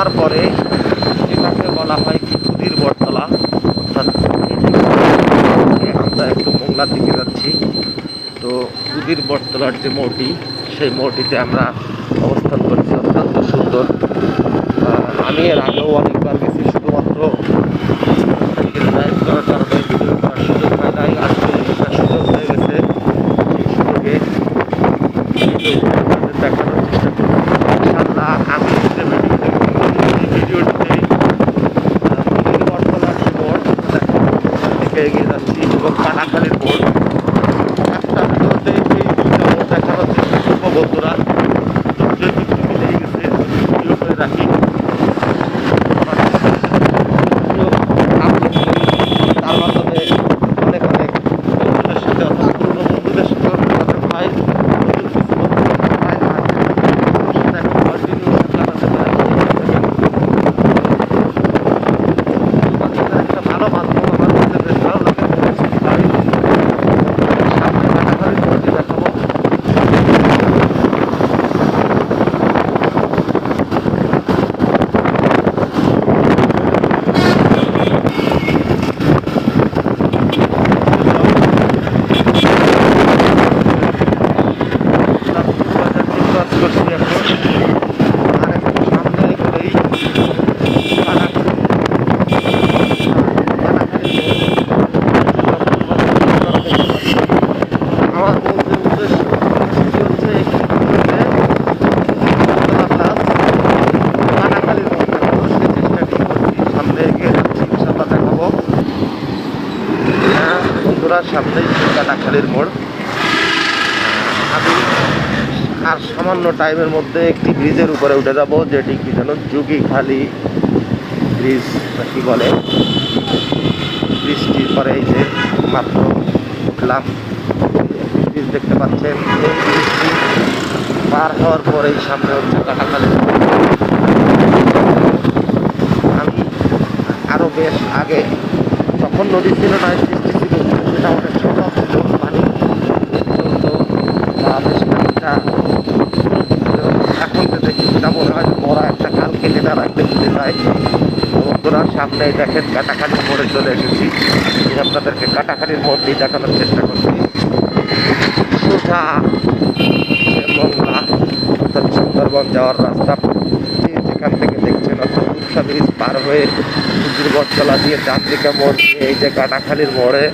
নামার পরে এটাকে বলা হয় খুদির বটতলা। অর্থাৎ আমরা একটু মোংলার দিকে যাচ্ছি, তো খুদির বটতলার যে মোড়টি, সেই মোড়টিতে আমরা অবস্থান করছি। অত্যন্ত সুন্দর। আমি এর আগেও অনেকবার গেছি, শুধুমাত্র সাইকেল ড্রাইভ করার কারণে ভিডিও করার সুযোগ হয় নাই। আজকে একটা সুযোগ হয়ে গেছে, সেই সুযোগে দেখানোর চেষ্টা করছি। ইনশাআল্লাহ আমি যে ভিডিওটিতে খুদির বটতলার যে মোড় দিকে এগিয়ে যাচ্ছি এবং কাটাখালীর মোড়, একটা ভিডিওতে এই দুইটা মোড় দেখানোর চেষ্টা করবো বন্ধুরা। যেহেতু ছবি লেগে গেছে, ভিডিও করে রাখি। তার মাধ্যমে অনেক অনেক বন্ধুদের সাথে, অর্থাৎ পুরনো বন্ধুদের সাথে যোগাযোগ হয়। একটা ভালো মাধ্যম, আমার কাছে বেশ ভালো লাগে। সামনে কাটাখালী মোড়টি দেখাবো। করছি এখন, আর একটু সামনে গেলেই আমার বলতে উদ্দেশ্য হচ্ছে কাটাখালীর মোড় দেখাবো। সেই চেষ্টাটি করছি, সামনে এগিয়ে যাচ্ছি, ইনশাআল্লাহ দেখাবো। বন্ধুরা, সামনেই কাটাখালীর মোড়। আমি আর সামান্য টাইমের মধ্যে একটি ব্রিজের উপরে উঠে যাব, যেটি কি যেন যোগীখালী ব্রিজ কি বলে। বৃষ্টির পরে এই যে মাত্র উঠলাম, ব্রিজ দেখতে পাচ্ছেন। এই ব্রিজটি পার হওয়ার পরেই সামনে হচ্ছে কাটাখালী। আমি আরও বেশ আগে, তখন নদী ছিল না, বৃষ্টি ছিল, সেটা অনেক ছোট ছিল, পানি চলতো বা বেশ খানিকটা। এখন যে দেখি সেটা মনে হয় মরা একটা খাল কেটে তারা দেখতে যায়। বন্ধুরা, সামনেই দেখেন কাটাখালীর মোড়ে চলে এসেছি। আমি আপনাদেরকে কাটাখালীর মোড়টি দেখানোর চেষ্টা করছি। সোজা মোংলা, অর্থাৎ সুন্দরবন যাওয়ার রাস্তা, যেখান থেকে দেখছেন, অর্থাৎ রূপসা ব্রিজ পার হয়ে খুদির বটতলা দিয়ে ডান দিকে মোড় নিয়ে এই যে কাটাখালীর মোড়ে